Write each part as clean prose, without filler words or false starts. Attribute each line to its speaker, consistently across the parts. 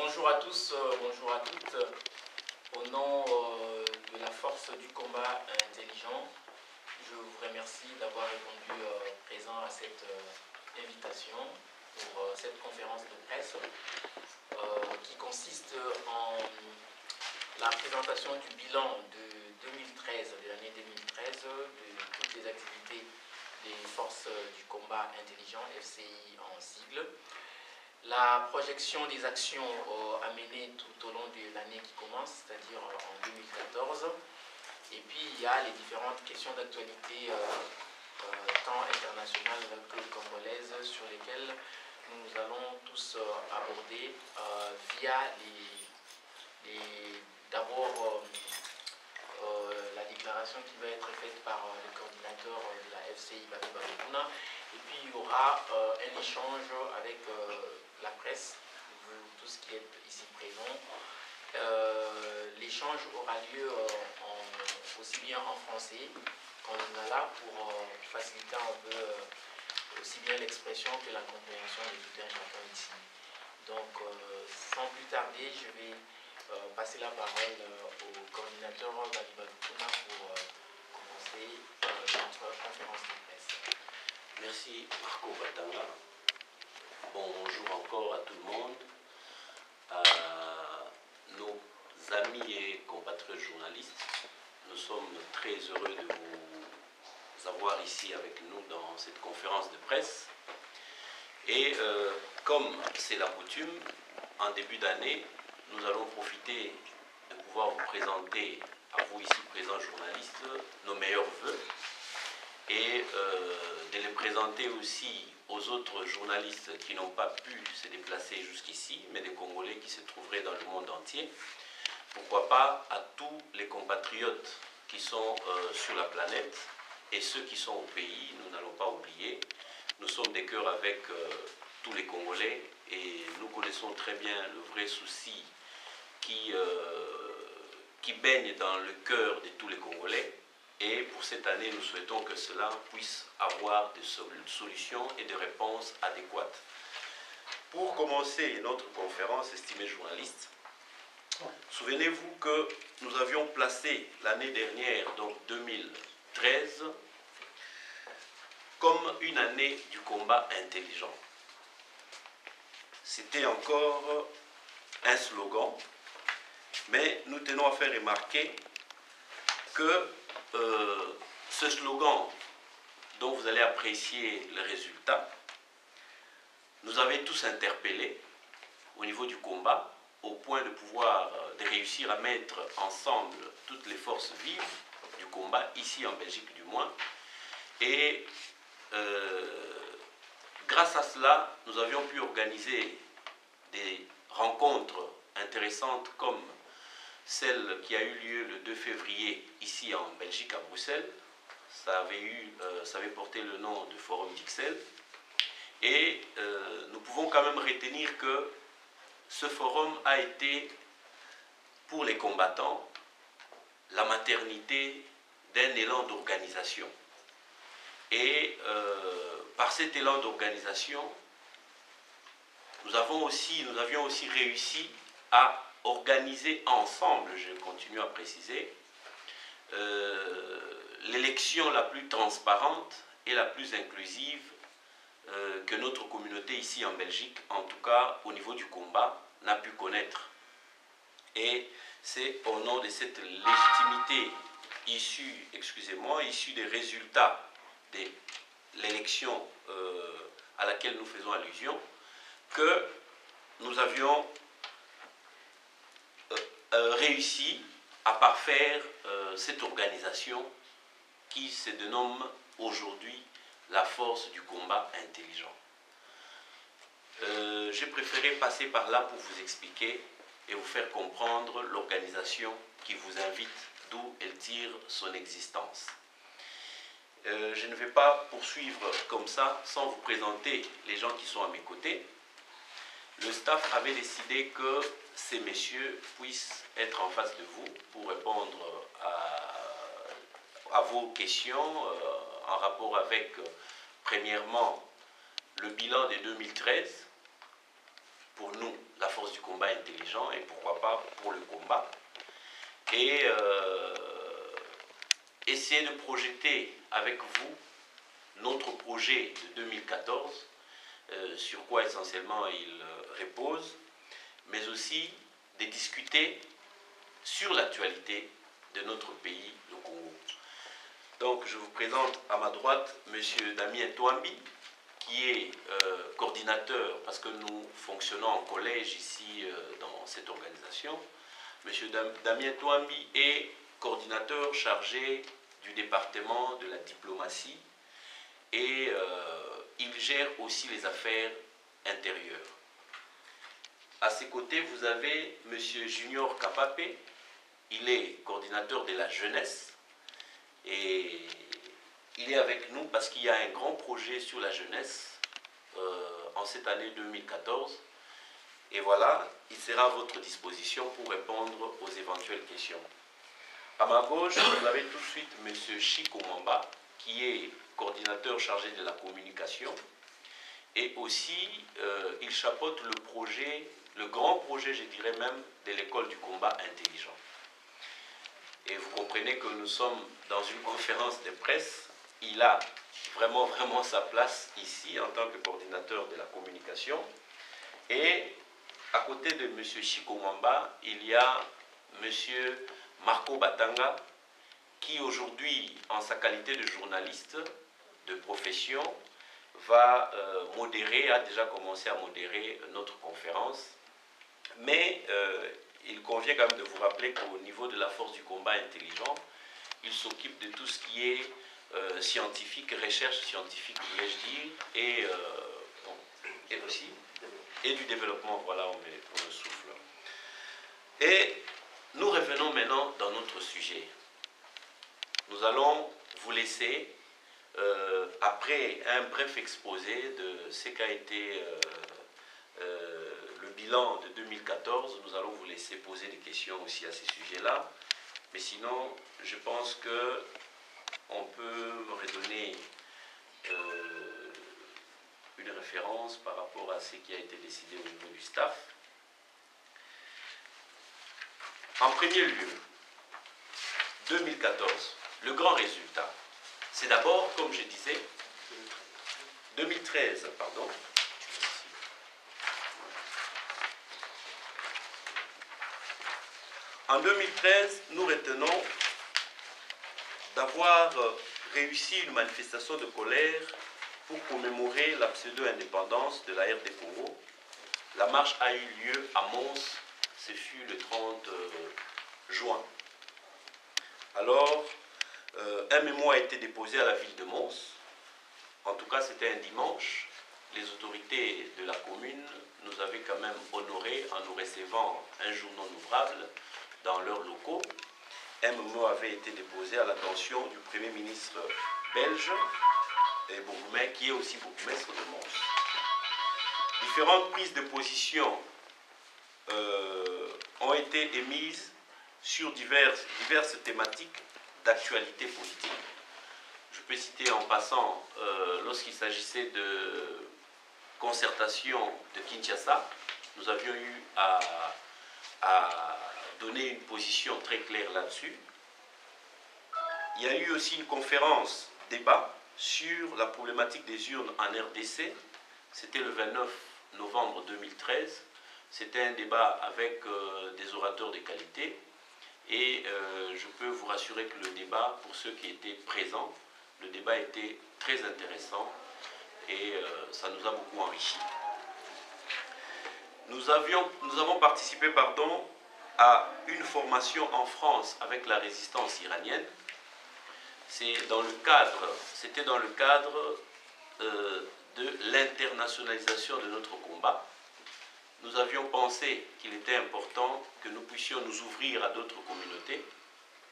Speaker 1: Bonjour à tous, bonjour à toutes. Au nom de la force du combat intelligent, je vous remercie d'avoir répondu présent à cette invitation pour cette conférence de presse qui consiste en la présentation du bilan de 2013, de l'année 2013, de toutes les activités des forces du combat intelligent, FCI en sigle. La projection des actions à mener tout au long de l'année qui commence, c'est-à-dire en 2014. Et puis il y a les différentes questions d'actualité tant internationales que congolaises sur lesquelles nous allons tous aborder via d'abord la déclaration qui va être faite par le coordinateur de la FCI, Babi Babekuna. Et puis il y aura un échange avec la presse, vous tous qui êtes ici présents. L'échange aura lieu aussi bien en français qu'en lingala pour faciliter un peu aussi bien l'expression que la compréhension de tout un chacun ici. Donc sans plus tarder, je vais passer la parole au coordinateur Babi Babekuna pour commencer notre conférence de presse.
Speaker 2: Merci Marco Batanga. Bonjour encore à tout le monde, à nos amis et compatriotes journalistes. Nous sommes très heureux de vous avoir ici avec nous dans cette conférence de presse. Et comme c'est la coutume, en début d'année, nous allons profiter de pouvoir vous présenter, à vous ici présents journalistes, nos meilleurs vœux et de les présenter aussi aux autres journalistes qui n'ont pas pu se déplacer jusqu'ici, mais des Congolais qui se trouveraient dans le monde entier. Pourquoi pas à tous les compatriotes qui sont sur la planète et ceux qui sont au pays, nous n'allons pas oublier. Nous sommes des cœurs avec tous les Congolais et nous connaissons très bien le vrai souci qui baigne dans le cœur de tous les Congolais. Et pour cette année, nous souhaitons que cela puisse avoir des solutions et des réponses adéquates. Pour commencer notre conférence, estimés journalistes, souvenez-vous que nous avions placé l'année dernière, donc 2013, comme une année du combat intelligent. C'était encore un slogan, mais nous tenons à faire remarquer que ce slogan dont vous allez apprécier le résultat nous avait tous interpellés au niveau du combat, au point de pouvoir de réussir à mettre ensemble toutes les forces vives du combat, ici en Belgique du moins. Et grâce à cela, nous avions pu organiser des rencontres intéressantes comme celle qui a eu lieu le 2 février ici en Belgique, à Bruxelles. Ça avait porté le nom de Forum d'Ixelles. Et nous pouvons quand même retenir que ce forum a été, pour les combattants, la maternité d'un élan d'organisation. Et par cet élan d'organisation, nous avions aussi réussi à organiser ensemble, je continue à préciser, l'élection la plus transparente et la plus inclusive que notre communauté ici en Belgique, en tout cas au niveau du combat, n'a pu connaître. Et c'est au nom de cette légitimité issue des résultats de l'élection à laquelle nous faisons allusion, que nous avions réussi à parfaire cette organisation qui se dénomme aujourd'hui la force du combat intelligent. J'ai préféré passer par là pour vous expliquer et vous faire comprendre l'organisation qui vous invite, d'où elle tire son existence. Je ne vais pas poursuivre comme ça sans vous présenter les gens qui sont à mes côtés. Le staff avait décidé que ces messieurs puissent être en face de vous pour répondre à vos questions en rapport avec, premièrement, le bilan de 2013, pour nous, la force du combat intelligent, et pourquoi pas pour le combat. Et essayer de projeter avec vous notre projet de 2014, sur quoi essentiellement il repose, mais aussi de discuter sur l'actualité de notre pays, le Congo. Donc je vous présente à ma droite M. Damien Touambi, qui est coordinateur, parce que nous fonctionnons en collège ici dans cette organisation. M. Damien Touambi est coordinateur chargé du département de la diplomatie et il gère aussi les affaires intérieures. À ses côtés, vous avez M. Junior Kapapé, il est coordinateur de la jeunesse et il est avec nous parce qu'il y a un grand projet sur la jeunesse en cette année 2014. Et voilà, il sera à votre disposition pour répondre aux éventuelles questions. À ma gauche, vous avez tout de suite M. Chico Mamba, qui est coordinateur chargé de la communication. Et aussi, il chapeaute le projet, le grand projet, je dirais même, de l'école du combat intelligent. Et vous comprenez que nous sommes dans une conférence de presse. Il a vraiment sa place ici en tant que coordinateur de la communication. Et à côté de M. Chico Mamba, il y a M. Marco Batanga, qui aujourd'hui, en sa qualité de journaliste de profession, va modérer, a déjà commencé à modérer notre conférence. Mais il convient quand même de vous rappeler qu'au niveau de la force du combat intelligent, il s'occupe de tout ce qui est scientifique, recherche scientifique, voulais-je dire, et aussi et du développement, voilà, on me souffle. Et nous revenons maintenant dans notre sujet. Nous allons vous laisser, après un bref exposé de ce qu'a été le bilan de 2014, nous allons vous laisser poser des questions aussi à ces sujets-là. Mais sinon, je pense qu'on peut me redonner une référence par rapport à ce qui a été décidé au niveau du staff. En premier lieu, 2014, le grand résultat, c'est d'abord, comme je disais, 2013, pardon. En 2013, nous retenons d'avoir réussi une manifestation de colère pour commémorer la pseudo-indépendance de la RD Congo. La marche a eu lieu à Mons, ce fut le 30 juin. Alors, un mémo a été déposé à la ville de Mons. En tout cas, c'était un dimanche. Les autorités de la commune nous avaient quand même honorés en nous recevant un jour non ouvrable dans leurs locaux. Un mémo avait été déposé à l'attention du Premier ministre belge, et qui est aussi bourgmestre de Mons. Différentes prises de position ont été émises sur diverses thématiques d'actualité politique. Je peux citer en passant, lorsqu'il s'agissait de concertation de Kinshasa, nous avions eu à donner une position très claire là-dessus. Il y a eu aussi une conférence débat sur la problématique des urnes en RDC. C'était le 29 novembre 2013. C'était un débat avec des orateurs de qualité. Et je peux vous rassurer que le débat, pour ceux qui étaient présents, le débat était très intéressant et ça nous a beaucoup enrichis. Nous avons participé, à une formation en France avec la résistance iranienne. C'était dans le cadre de l'internationalisation de notre combat. Nous avions pensé qu'il était important que nous puissions nous ouvrir à d'autres communautés.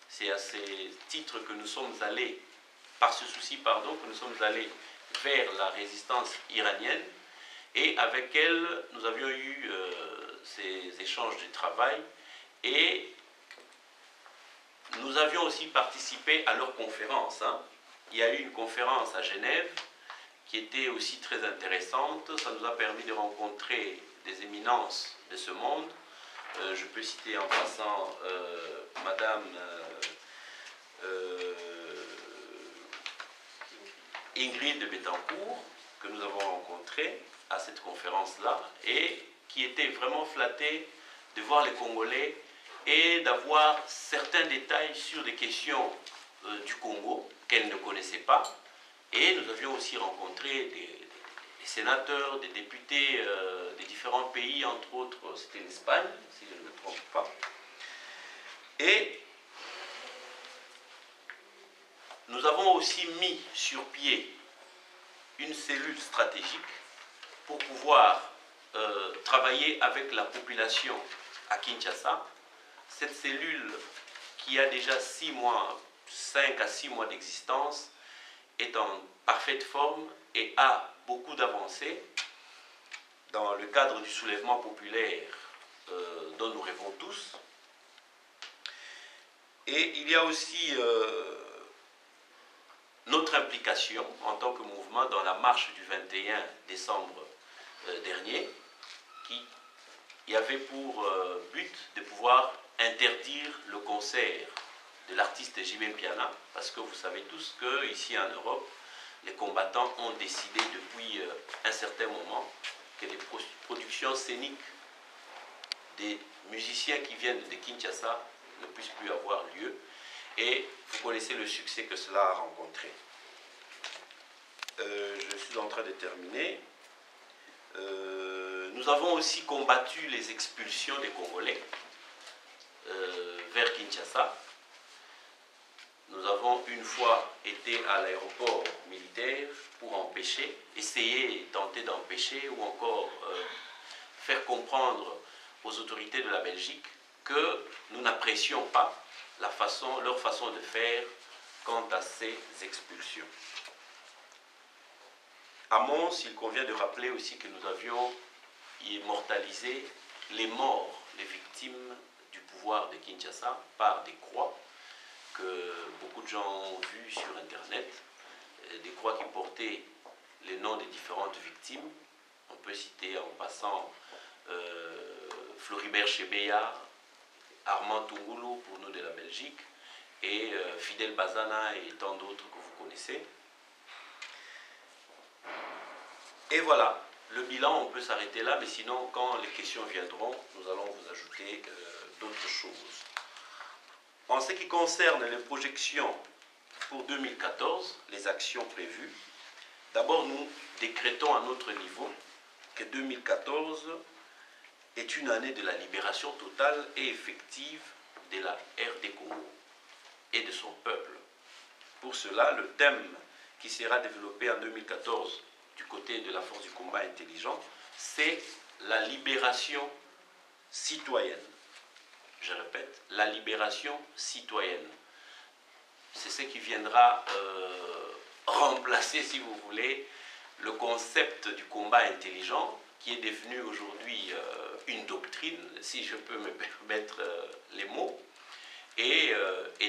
Speaker 2: C'est à ces titres que nous sommes allés, par ce souci, que nous sommes allés vers la résistance iranienne. Et avec elle, nous avions eu ces échanges de travail. Et nous avions aussi participé à leur conférence. Il y a eu une conférence à Genève qui était aussi très intéressante. Ça nous a permis de rencontrer des éminences de ce monde. Je peux citer en passant Madame Ingrid de Bettencourt, que nous avons rencontrée à cette conférence-là, et qui était vraiment flattée de voir les Congolais et d'avoir certains détails sur des questions du Congo qu'elle ne connaissait pas. Et nous avions aussi rencontré des sénateurs, des députés des différents pays, entre autres, c'était l'Espagne, si je ne me trompe pas. Et nous avons aussi mis sur pied une cellule stratégique pour pouvoir travailler avec la population à Kinshasa. Cette cellule qui a déjà 6 mois, 5 à 6 mois d'existence, est en parfaite forme et a beaucoup d'avancées dans le cadre du soulèvement populaire dont nous rêvons tous. Et il y a aussi notre implication en tant que mouvement dans la marche du 21 décembre dernier, qui avait pour but de pouvoir interdire le concert de l'artiste J.B. Mpiana, parce que vous savez tous qu'ici en Europe, les combattants ont décidé depuis un certain moment que les productions scéniques des musiciens qui viennent de Kinshasa ne puissent plus avoir lieu. Et vous connaissez le succès que cela a rencontré. Je suis en train de terminer. Nous avons aussi combattu les expulsions des Congolais vers Kinshasa. Nous avons une fois été à l'aéroport militaire pour empêcher, essayer, tenter d'empêcher ou encore faire comprendre aux autorités de la Belgique que nous n'apprécions pas leur façon de faire quant à ces expulsions. À Mons, il convient de rappeler aussi que nous avions immortalisé les morts, les victimes du pouvoir de Kinshasa par des croix que beaucoup de gens ont vues sur Internet, des croix qui portaient les noms des différentes victimes. On peut citer en passant Floribert Chebeya, Armand Tungulu pour nous de la Belgique, et Fidel Bazana et tant d'autres que vous connaissez. Et voilà, le bilan, on peut s'arrêter là, mais sinon, quand les questions viendront, nous allons vous ajouter d'autres choses. En ce qui concerne les projections pour 2014, les actions prévues, d'abord nous décrétons à notre niveau que 2014 est une année de la libération totale et effective de la RD Congo et de son peuple. Pour cela, le thème qui sera développé en 2014 du côté de la force du combat intelligent, c'est la libération citoyenne. Je répète, la libération citoyenne. C'est ce qui viendra remplacer, si vous voulez, le concept du combat intelligent qui est devenu aujourd'hui une doctrine, si je peux me permettre les mots. Et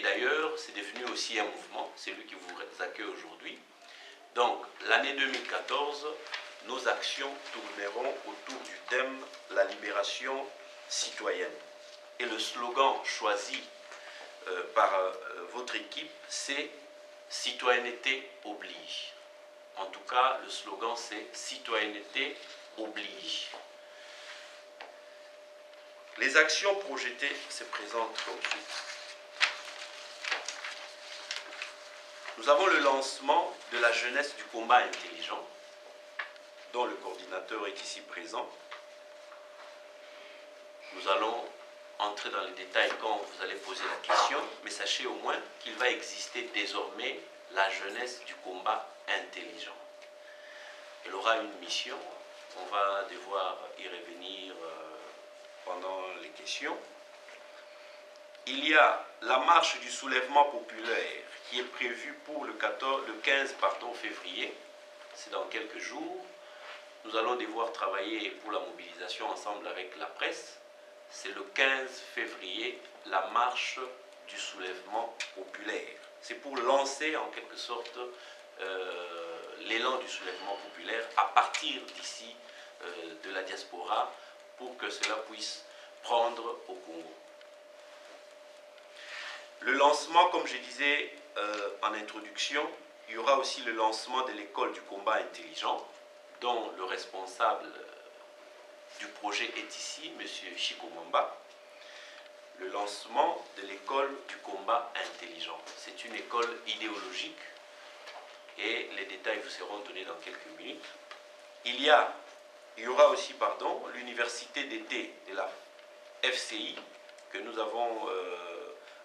Speaker 2: d'ailleurs, c'est devenu aussi un mouvement, c'est lui qui vous accueille aujourd'hui. Donc, l'année 2014, nos actions tourneront autour du thème « La libération citoyenne ». Et le slogan choisi par votre équipe, c'est « Citoyenneté oblige ». En tout cas, le slogan, c'est « Citoyenneté oblige ». Les actions projetées se présentent comme suit. Nous avons le lancement de la jeunesse du combat intelligent, dont le coordinateur est ici présent. Nous allons entrer dans les détails quand vous allez poser la question, mais sachez au moins qu'il va exister désormais la jeunesse du combat intelligent. Elle aura une mission, on va devoir y revenir pendant les questions. Il y a la marche du soulèvement populaire qui est prévue pour le 15 février, c'est dans quelques jours. Nous allons devoir travailler pour la mobilisation ensemble avec la presse. C'est le 15 février, la marche du soulèvement populaire. C'est pour lancer en quelque sorte l'élan du soulèvement populaire à partir d'ici de la diaspora pour que cela puisse prendre au Congo. Le lancement, comme je disais en introduction, il y aura aussi le lancement de l'école du combat intelligent, dont le responsable du projet est ici, M. Chico Mwamba. Le lancement de l'école du combat intelligent. C'est une école idéologique et les détails vous seront donnés dans quelques minutes. Il y aura aussi l'université d'été de la FCI que nous avons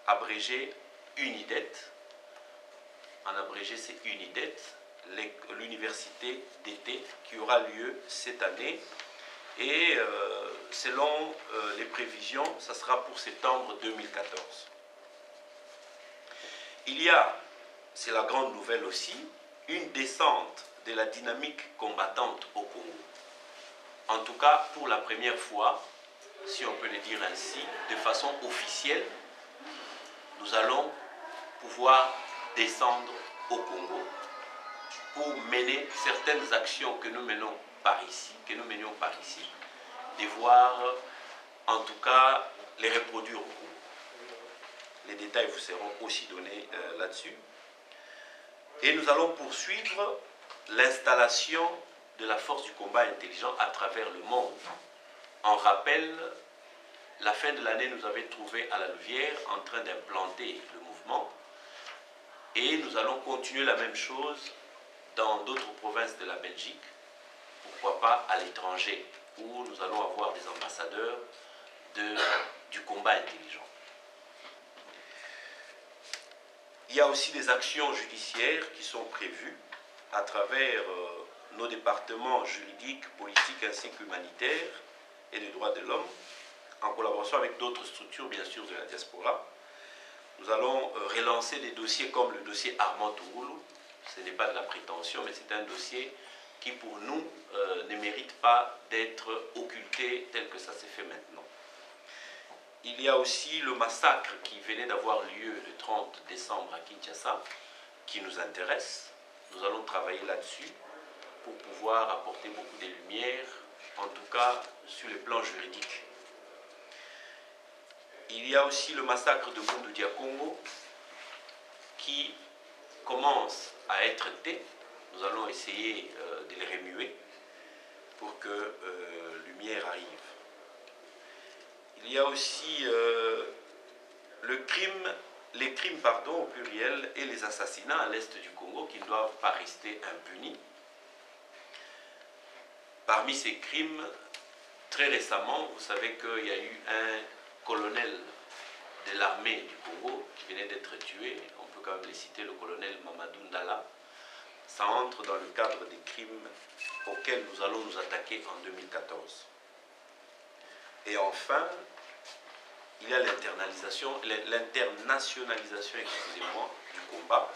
Speaker 2: abrégé UNIDET. En abrégé, c'est UNIDET, l'université d'été qui aura lieu cette année. Et selon les prévisions, ça sera pour septembre 2014. Il y a, c'est la grande nouvelle aussi, une descente de la dynamique combattante au Congo. En tout cas, pour la première fois, si on peut le dire ainsi, de façon officielle, nous allons pouvoir descendre au Congo pour mener certaines actions que nous menions par ici, de voir en tout cas les reproduire au Congo. Les détails vous seront aussi donnés là-dessus. Et nous allons poursuivre l'installation de la force du combat intelligent à travers le monde. En rappel, la fin de l'année nous avait trouvé à la Louvière en train d'implanter le mouvement et nous allons continuer la même chose dans d'autres provinces de la Belgique, pourquoi pas à l'étranger, où nous allons avoir des ambassadeurs du combat intelligent. Il y a aussi des actions judiciaires qui sont prévues à travers nos départements juridiques, politiques ainsi qu'humanitaires et des droits de l'homme, en collaboration avec d'autres structures, bien sûr, de la diaspora. Nous allons relancer des dossiers comme le dossier Armand Touroulou. Ce n'est pas de la prétention, mais c'est un dossier qui, pour nous, ne mérite pas d'être occulté tel que ça s'est fait maintenant. Il y a aussi le massacre qui venait d'avoir lieu le 30 décembre à Kinshasa, qui nous intéresse. Nous allons travailler là-dessus pour pouvoir apporter beaucoup de lumière, en tout cas sur le plan juridique. Il y a aussi le massacre de Bundu Dia Congo qui commence à être traité. Nous allons essayer de les remuer pour que lumière arrive. Il y a aussi les crimes au pluriel et les assassinats à l'est du Congo qui ne doivent pas rester impunis. Parmi ces crimes, très récemment, vous savez qu'il y a eu un colonel de l'armée du Congo qui venait d'être tué. On peut quand même les citer, le colonel Mamadou Ndala. Ça entre dans le cadre des crimes auxquels nous allons nous attaquer en 2014. Et enfin, il y a l'internationalisation, excusez-moi, du combat.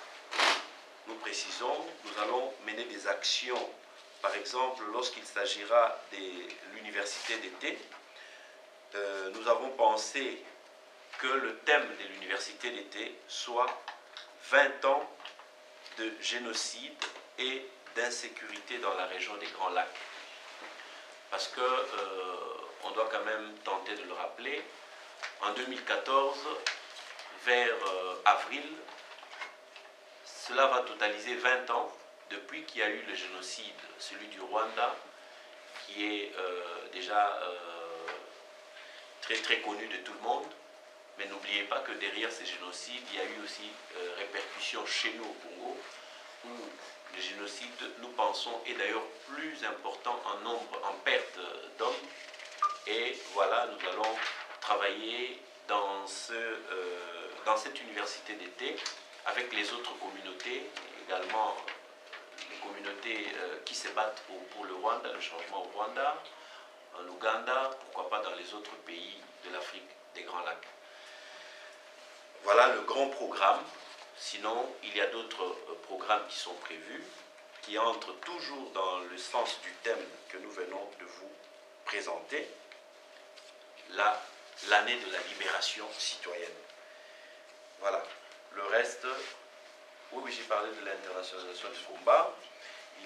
Speaker 2: Nous précisons, nous allons mener des actions, par exemple, lorsqu'il s'agira de l'université d'été, nous avons pensé que le thème de l'université d'été soit 20 ans de génocide et d'insécurité dans la région des Grands Lacs. Parce que on doit quand même tenter de le rappeler, en 2014, vers avril, cela va totaliser 20 ans depuis qu'il y a eu le génocide, celui du Rwanda, qui est déjà très très connu de tout le monde. Mais n'oubliez pas que derrière ces génocides, il y a eu aussi répercussions chez nous au Congo, où le génocide, nous pensons, est d'ailleurs plus important en nombre, en perte d'hommes. Et voilà, nous allons travailler dans cette université d'été avec les autres communautés, également les communautés qui se battent pour le Rwanda, le changement au Rwanda, en Ouganda, pourquoi pas dans les autres pays de l'Afrique des Grands Lacs. Voilà le grand programme. Sinon, il y a d'autres programmes qui sont prévus, qui entrent toujours dans le sens du thème que nous venons de vous présenter, l'année de la libération citoyenne. Voilà. Le reste, Oui, j'ai parlé de l'internationalisation du combat.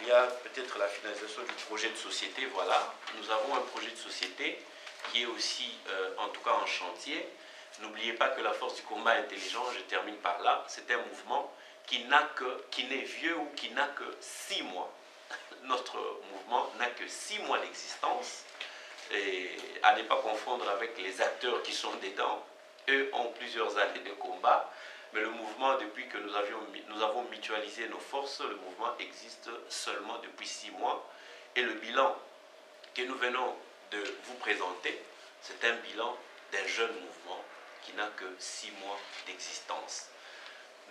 Speaker 2: Il y a peut-être la finalisation du projet de société, voilà. Nous avons un projet de société qui est aussi, en tout cas en chantier. N'oubliez pas que la force du combat intelligent, je termine par là, c'est un mouvement qui n'est vieux ou qui n'a que 6 mois. Notre mouvement n'a que 6 mois d'existence, et à ne pas confondre avec les acteurs qui sont dedans. Eux ont plusieurs années de combat, mais le mouvement, depuis que nous avons mutualisé nos forces, le mouvement existe seulement depuis 6 mois. Et le bilan que nous venons de vous présenter, c'est un bilan d'un jeune mouvement qui n'a que 6 mois d'existence.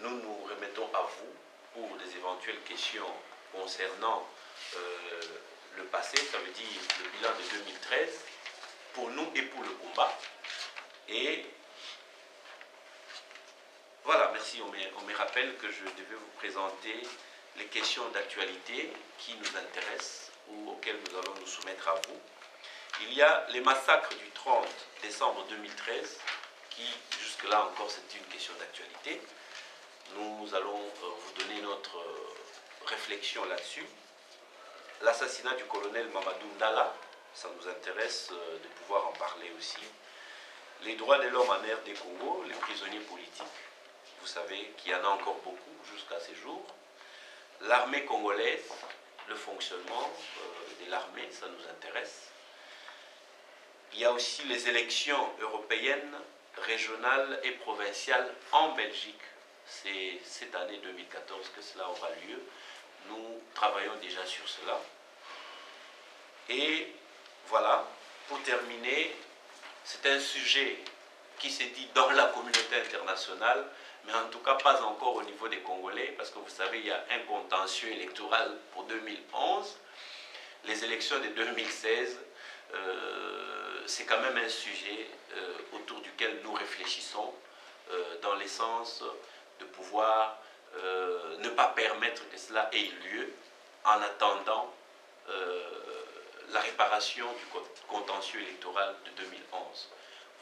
Speaker 2: Nous nous remettons à vous pour des éventuelles questions concernant le passé, ça veut dire le bilan de 2013, pour nous et pour le combat. Et voilà, merci. On me rappelle que je devais vous présenter les questions d'actualité qui nous intéressent ou auxquelles nous allons nous soumettre à vous. Il y a les massacres du 30 décembre 2013 qui, jusque-là encore, c'est une question d'actualité. Nous allons vous donner notre réflexion là-dessus. L'assassinat du colonel Mamadou Ndala, ça nous intéresse de pouvoir en parler aussi. Les droits de l'homme en RD Congo, les prisonniers politiques, vous savez qu'il y en a encore beaucoup jusqu'à ces jours. L'armée congolaise, le fonctionnement de l'armée, ça nous intéresse. Il y a aussi les élections européennes, régionales et provinciales en Belgique. C'est cette année 2014 que cela aura lieu. Nous travaillons déjà sur cela. Et voilà, pour terminer, c'est un sujet qui s'est dit dans la communauté internationale, mais en tout cas pas encore au niveau des Congolais, parce que vous savez, il y a un contentieux électoral pour 2011. Les élections de 2016, c'est quand même un sujet autour duquel nous réfléchissons, dans l'essence de pouvoir ne pas permettre que cela ait lieu en attendant la réparation du contentieux électoral de 2011.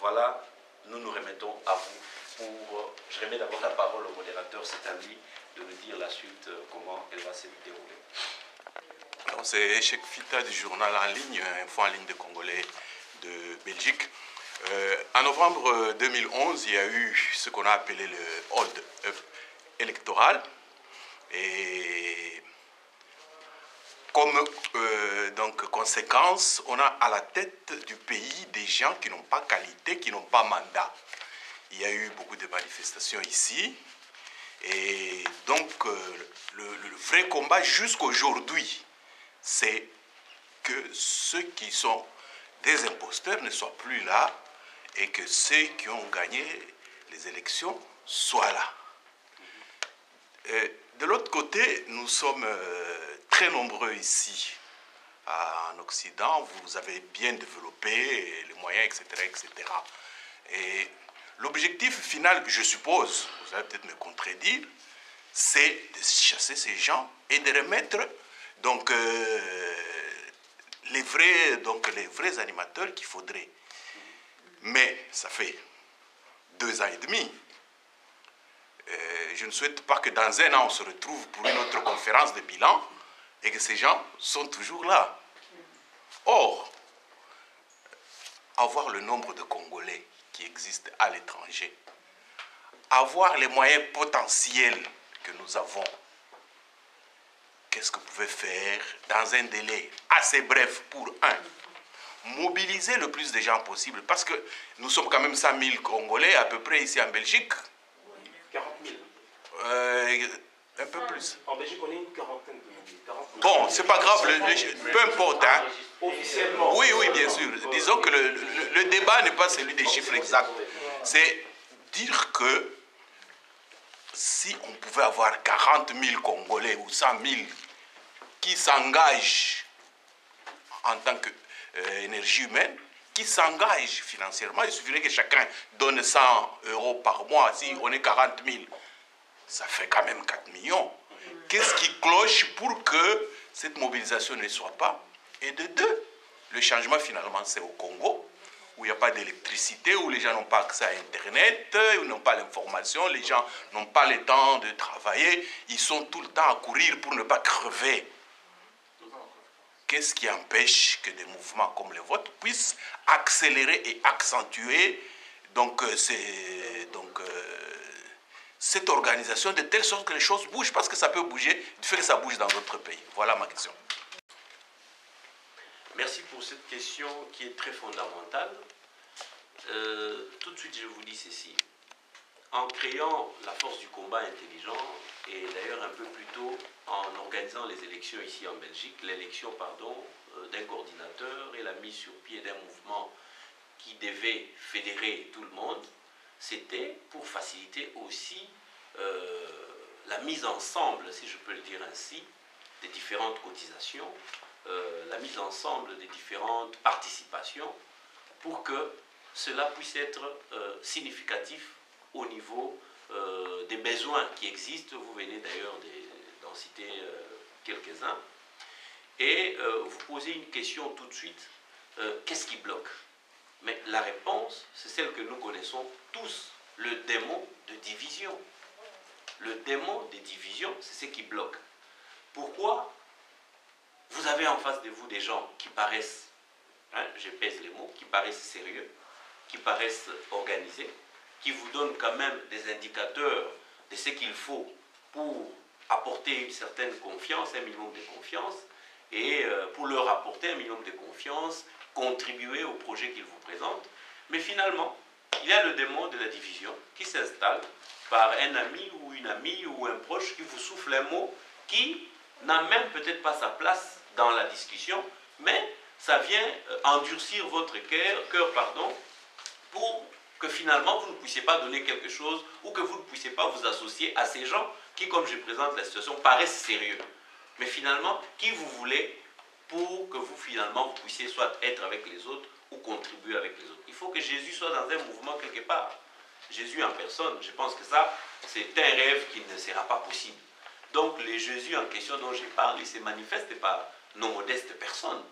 Speaker 2: Voilà, nous nous remettons à vous pour... Je remets d'abord la parole au modérateur, c'est à lui de nous dire la suite, comment elle va se dérouler.
Speaker 3: C'est Cheikh Fita du journal en ligne, Info en ligne de Congolais de Belgique. En novembre 2011, il y a eu ce qu'on a appelé le hold-up électoral. Et comme donc, conséquence, on a à la tête du pays des gens qui n'ont pas qualité, qui n'ont pas mandat. Il y a eu beaucoup de manifestations ici. Et donc, le vrai combat jusqu'aujourd'hui, c'est que ceux qui sont des imposteurs ne soient plus là et que ceux qui ont gagné les élections soient là. De l'autre côté, nous sommes très nombreux ici en Occident. Vous avez bien développé les moyens, etc. etc. Et l'objectif final, je suppose, vous allez peut-être me contredire, c'est de chasser ces gens et de remettre donc, les vrais animateurs qu'il faudrait. Mais ça fait 2 ans et demi. Je ne souhaite pas que dans 1 an, on se retrouve pour une autre conférence de bilan et que ces gens sont toujours là. Or, avoir le nombre de Congolais qui existent à l'étranger, avoir les moyens potentiels que nous avons, qu'est-ce que vous pouvez faire dans un délai assez bref pour mobiliser le plus de gens possible, parce que nous sommes quand même 100 000 Congolais à peu près ici en Belgique.
Speaker 2: 40 000.
Speaker 3: Un peu plus.
Speaker 2: En Belgique, on est une quarantaine de 40 000.
Speaker 3: Bon, c'est pas grave, peu importe. Hein.
Speaker 2: Officiellement.
Speaker 3: Oui, oui, bien sûr. Disons que le débat n'est pas celui des chiffres exacts. C'est dire que si on pouvait avoir 40 000 Congolais ou 100 000 qui s'engagent en tant qu'énergie humaine, qui s'engagent financièrement, il suffirait que chacun donne 100 € par mois. Si on est 40 000, ça fait quand même 4 millions. Qu'est-ce qui cloche pour que cette mobilisation ne soit pas? Et de deux, le changement finalement c'est au Congo, où où il n'y a pas d'électricité, où les gens n'ont pas accès à Internet, où ils n'ont pas l'information, les gens n'ont pas le temps de travailler, ils sont tout le temps à courir pour ne pas crever. Qu'est-ce qui empêche que des mouvements comme le vôtre puissent accélérer et accentuer cette organisation de telle sorte que les choses bougent, parce que ça peut bouger du fait que ça bouge dans d'autres pays. Voilà ma question.
Speaker 2: Merci pour cette question qui est très fondamentale. Tout de suite, je vous dis ceci. En créant la force du combat intelligent, et d'ailleurs un peu plus tôt en organisant les élections ici en Belgique, l'élection, d'un coordinateur et la mise sur pied d'un mouvement qui devait fédérer tout le monde, c'était pour faciliter aussi la mise ensemble, si je peux le dire ainsi, des différentes cotisations, la mise ensemble des différentes participations, pour que cela puisse être significatif au niveau des besoins qui existent. Vous venez d'ailleurs d'en citer quelques-uns. Et vous posez une question tout de suite, qu'est-ce qui bloque? Mais la réponse, c'est celle que nous connaissons tous, le démon de division. Le démon des divisions, c'est ce qui bloque. Pourquoi? Vous avez en face de vous des gens qui paraissent, je pèse les mots, qui paraissent sérieux, qui paraissent organisés, qui vous donnent quand même des indicateurs de ce qu'il faut pour apporter une certaine confiance, un minimum de confiance, et pour leur apporter un minimum de confiance, contribuer au projet qu'ils vous présentent. Mais finalement, il y a le démon de la division qui s'installe par un ami ou une amie ou un proche qui vous souffle un mot qui n'a même peut-être pas sa place dans la discussion, mais ça vient endurcir votre cœur, pour que finalement vous ne puissiez pas donner quelque chose ou que vous ne puissiez pas vous associer à ces gens qui, comme je présente la situation, paraissent sérieux. Mais finalement, qui vous voulez pour que vous, finalement, vous puissiez soit être avec les autres ou contribuer avec les autres. Il faut que Jésus soit dans un mouvement quelque part. Jésus en personne, je pense que ça, c'est un rêve qui ne sera pas possible. Donc, les Jésus en question dont je parle, il se manifeste par nos modestes personnes.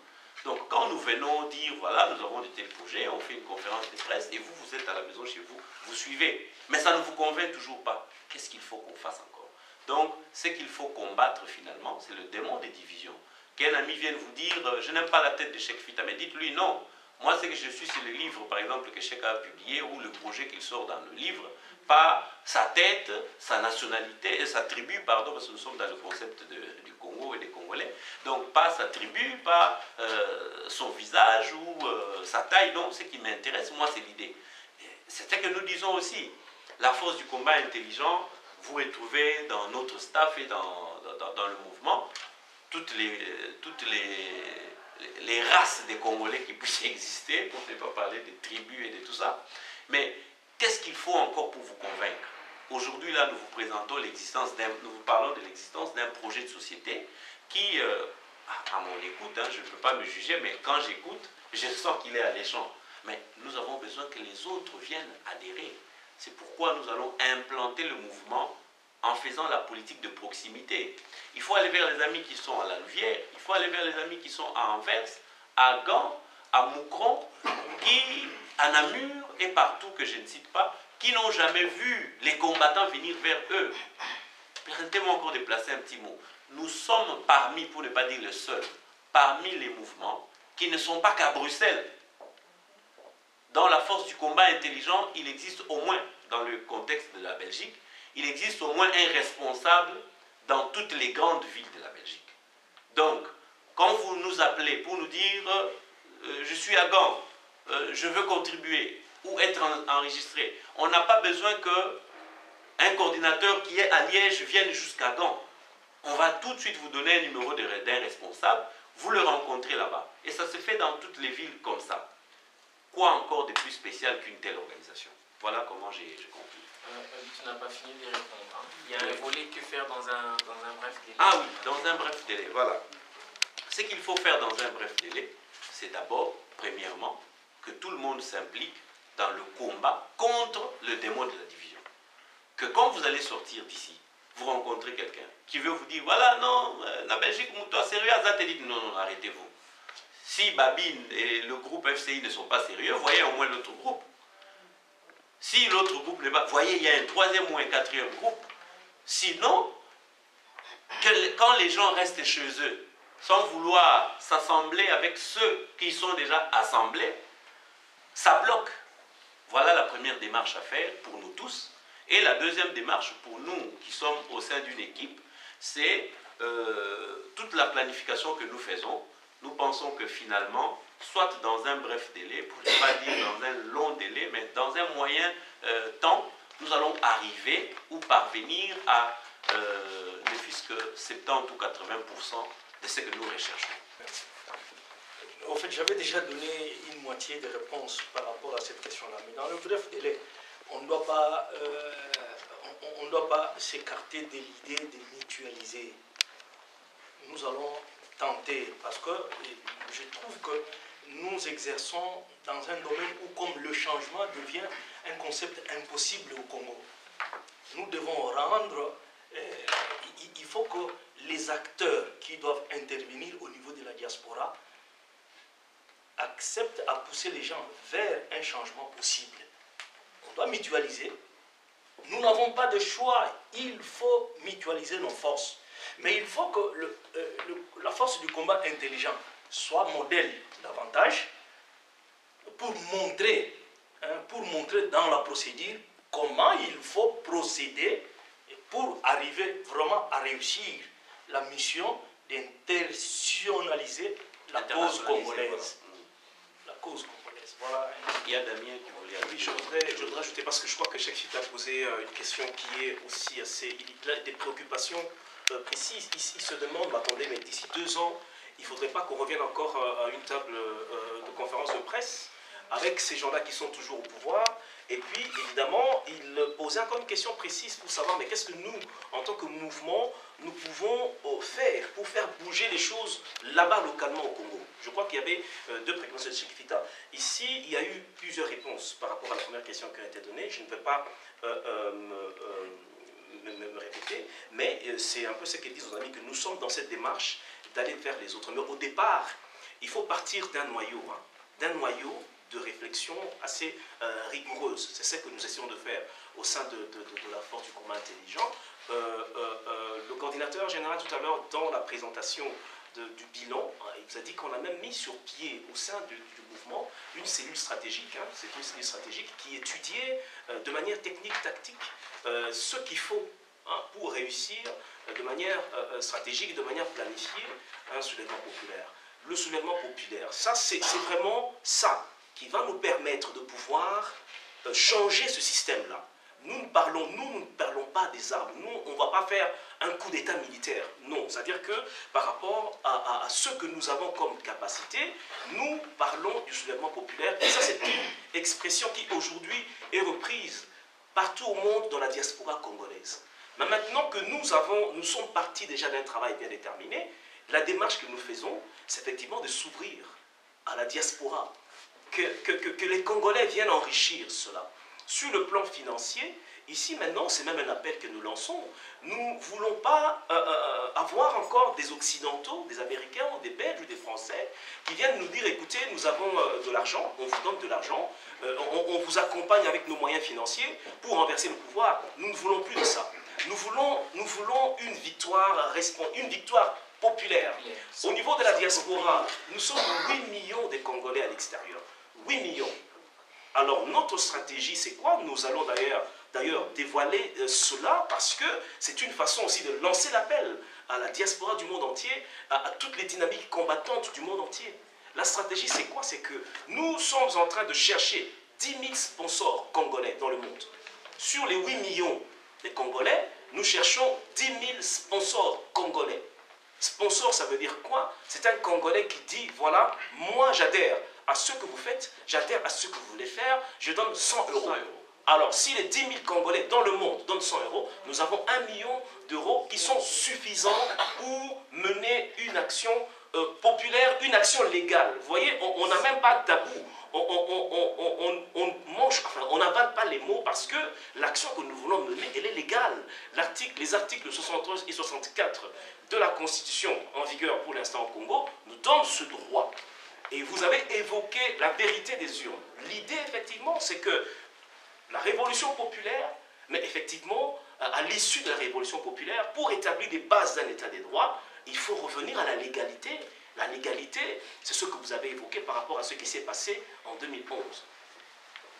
Speaker 2: Donc, quand nous venons dire, voilà, nous avons de tels projets, on fait une conférence de presse, et vous, vous êtes à la maison chez vous, vous suivez. Mais ça ne vous convainc toujours pas. Qu'est-ce qu'il faut qu'on fasse encore? Donc, ce qu'il faut combattre, finalement, c'est le démon des divisions. Qu'un ami vienne vous dire, je n'aime pas la tête de Cheikh Fita, mais dites-lui non. Moi, ce que je suis, c'est le livre, par exemple, que Cheikh a publié, ou le projet qu'il sort dans le livre, pas sa tête, sa nationalité, sa tribu, pardon, parce que nous sommes dans le concept du Congo et des Congolais. Donc, pas sa tribu, pas son visage ou sa taille. Non, ce qui m'intéresse, moi, c'est l'idée. C'est ce que nous disons aussi. La force du combat intelligent, vous retrouvez dans notre staff et dans le mouvement toutes les races des Congolais qui puissent exister, pour ne pas parler des tribus et de tout ça. Mais qu'est-ce qu'il faut encore pour vous convaincre? Aujourd'hui, là, nous vous présentons nous vous parlons de l'existence d'un projet de société qui, à mon écoute, je ne peux pas me juger, mais quand j'écoute, je sens qu'il est alléchant. Mais nous avons besoin que les autres viennent adhérer. C'est pourquoi nous allons implanter le mouvement en faisant la politique de proximité. Il faut aller vers les amis qui sont à la Louvière, il faut aller vers les amis qui sont à Anvers, à Gand, à Moucron, à Namur et partout que je ne cite pas, qui n'ont jamais vu les combattants venir vers eux. Permettez-moi encore de placer un petit mot. Nous sommes parmi, pour ne pas dire le seul, parmi les mouvements qui ne sont pas qu'à Bruxelles. Dans la force du combat intelligent, il existe au moins, dans le contexte de la Belgique, il existe au moins un responsable dans toutes les grandes villes de la Belgique. Donc, quand vous nous appelez pour nous dire je suis à Gand, je veux contribuer ou être enregistré, on n'a pas besoin qu'un coordinateur qui est à Liège vienne jusqu'à Gand. On va tout de suite vous donner un numéro d'un responsable, vous le rencontrez là-bas. Et ça se fait dans toutes les villes comme ça. Quoi encore de plus spécial qu'une telle organisation? Voilà comment j'ai conclu.
Speaker 1: Tu n'as pas fini de répondre. Hein. Il y a un volet que faire dans un bref délai.
Speaker 2: Ah oui, dans un bref délai, voilà. Ce qu'il faut faire dans un bref délai, c'est d'abord, premièrement, que tout le monde s'implique dans le combat contre le démon de la division. Que quand vous allez sortir d'ici, vous rencontrez quelqu'un qui veut vous dire, voilà, non, la Belgique, toi, sérieux, ça te dit, non, arrêtez-vous. Si Babine et le groupe FCI ne sont pas sérieux, voyez au moins l'autre groupe. Si l'autre groupe n'est pas... Voyez, il y a un troisième ou un quatrième groupe. Sinon, quand les gens restent chez eux, sans vouloir s'assembler avec ceux qui sont déjà assemblés, ça bloque. Voilà la première démarche à faire pour nous tous. Et la deuxième démarche pour nous qui sommes au sein d'une équipe, c'est toute la planification que nous faisons. Nous pensons que finalement, soit dans un bref délai, pour ne pas dire dans un long délai, mais dans un moyen temps, nous allons arriver ou parvenir à ne fût-ce que 70 ou 80% de ce que nous recherchons.
Speaker 4: En fait, j'avais déjà donné une moitié de réponse par rapport à cette question-là. Mais dans le bref délai, on ne doit pas s'écarter de l'idée de mutualiser. Nous allons tenter, parce que je trouve que nous exerçons dans un domaine où, comme le changement devient un concept impossible au Congo, nous devons rendre, il faut que les acteurs qui doivent intervenir au niveau de la diaspora acceptent à pousser les gens vers un changement possible. On doit mutualiser. Nous n'avons pas de choix. Il faut mutualiser nos forces. Mais il faut que la force du combat intelligent soit modèle davantage pour montrer dans la procédure comment il faut procéder pour arriver vraiment à réussir la mission d'internationaliser la cause congolaise. La cause congolaise. Voilà.
Speaker 2: Il y a Damien qui voulait ajouter.
Speaker 5: Oui, je voudrais ajouter, parce que je crois que Cheikh Fita a posé une question qui est aussi assez... Il a des préoccupations précises. Il se demande, bah, attendez, mais d'ici 2 ans, il ne faudrait pas qu'on revienne encore à une table de conférence de presse avec ces gens-là qui sont toujours au pouvoir. Et puis, évidemment, il posait encore une question précise pour savoir, mais qu'est-ce que nous, en tant que mouvement, nous pouvons faire pour faire bouger les choses là-bas, localement, au Congo. Je crois qu'il y avait 2 préconisations de Cheikh Fita. Ici, il y a eu plusieurs réponses par rapport à la première question qui a été donnée. Je ne vais pas me répéter, mais c'est un peu ce qu'ils disent aux amis, que nous sommes dans cette démarche d'aller vers les autres. Mais au départ, il faut partir d'un noyau, de réflexion assez rigoureuse. C'est ce que nous essayons de faire au sein de la force du combat intelligent. Le coordinateur général tout à l'heure, dans la présentation du bilan, il vous a dit qu'on a même mis sur pied au sein du mouvement une cellule stratégique. C'est une cellule stratégique qui étudiait de manière technique, tactique, ce qu'il faut pour réussir de manière stratégique, de manière planifiée, un soulèvement populaire. Le soulèvement populaire, ça c'est vraiment ça qui va nous permettre de pouvoir changer ce système-là. Nous ne parlons pas des armes. Nous, on ne va pas faire un coup d'État militaire. Non, c'est-à-dire que par rapport à ce que nous avons comme capacité, nous parlons du soulèvement populaire. Et ça, c'est une expression qui aujourd'hui est reprise partout au monde dans la diaspora congolaise. Mais maintenant que nous sommes partis déjà d'un travail bien déterminé, la démarche que nous faisons, c'est effectivement de s'ouvrir à la diaspora, que les Congolais viennent enrichir cela. Sur le plan financier, ici maintenant, c'est même un appel que nous lançons. Nous ne voulons pas avoir encore des Occidentaux, des Américains, ou des Belges ou des Français qui viennent nous dire, écoutez, nous avons de l'argent, on vous donne de l'argent, on vous accompagne avec nos moyens financiers pour renverser le pouvoir. Nous ne voulons plus de ça. Nous voulons une victoire populaire. Au niveau de la diaspora, nous sommes 8 millions de Congolais à l'extérieur. 8 millions. Alors notre stratégie, c'est quoi? Nous allons d'ailleurs dévoiler cela parce que c'est une façon aussi de lancer l'appel à la diaspora du monde entier, à toutes les dynamiques combattantes du monde entier. La stratégie, c'est quoi? C'est que nous sommes en train de chercher 10 000 sponsors congolais dans le monde. Sur les 8 millions de Congolais, nous cherchons 10 000 sponsors congolais. Sponsor, ça veut dire quoi? C'est un Congolais qui dit, voilà, moi j'adhère à ce que vous faites, j'adhère à ce que vous voulez faire, je donne 100 €. Alors, si les 10 000 Congolais dans le monde donnent 100 €, nous avons 1 million d'euros qui sont suffisants pour mener une action populaire, une action légale. Vous voyez, on n'a même pas de tabou. On n'avale pas les mots parce que l'action que nous voulons mener, elle est légale. Les articles 73 et 64 de la Constitution en vigueur pour l'instant au Congo nous donnent ce droit. Et vous avez évoqué la vérité des urnes. L'idée, effectivement, c'est que la révolution populaire, mais effectivement, à l'issue de la révolution populaire, pour établir les bases d'un état des droits, il faut revenir à la légalité. La légalité, c'est ce que vous avez évoqué par rapport à ce qui s'est passé en 2011.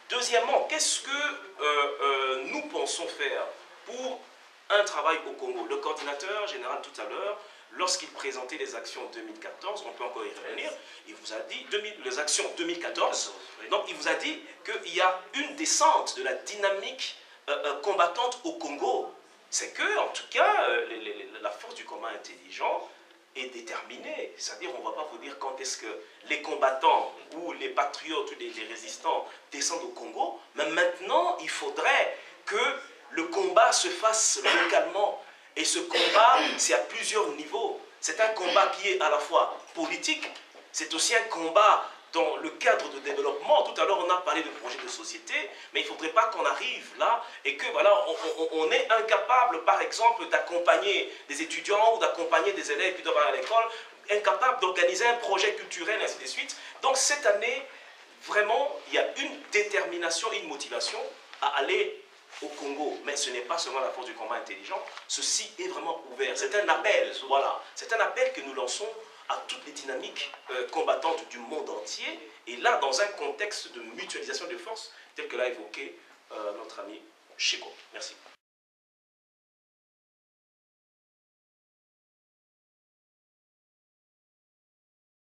Speaker 5: Deuxièmement, qu'est-ce que nous pensons faire pour un travail au Congo? Le coordinateur général tout à l'heure, lorsqu'il présentait les actions 2014, on peut encore y revenir, il vous a dit, les actions 2014, donc il vous a dit qu'il y a une descente de la dynamique combattante au Congo. C'est que, en tout cas, la force du combat intelligent est déterminée. C'est-à-dire, on ne va pas vous dire quand est-ce que les combattants ou les patriotes ou les résistants descendent au Congo, mais maintenant, il faudrait que le combat se fasse localement. Et ce combat, c'est à plusieurs niveaux. C'est un combat qui est à la fois politique, c'est aussi un combat dans le cadre de développement. Tout à l'heure, on a parlé de projets de société, mais il ne faudrait pas qu'on arrive là et que voilà, on est incapable, par exemple, d'accompagner des étudiants ou d'accompagner des élèves qui doivent aller à l'école, incapable d'organiser un projet culturel, et ainsi de suite. Donc cette année, vraiment, il y a une détermination et une motivation à aller au Congo, mais ce n'est pas seulement la force du combat intelligent, ceci est vraiment ouvert. C'est un appel, voilà, c'est un appel que nous lançons à toutes les dynamiques combattantes du monde entier, et là, dans un contexte de mutualisation de forces, tel que l'a évoqué notre ami Cheko. Merci.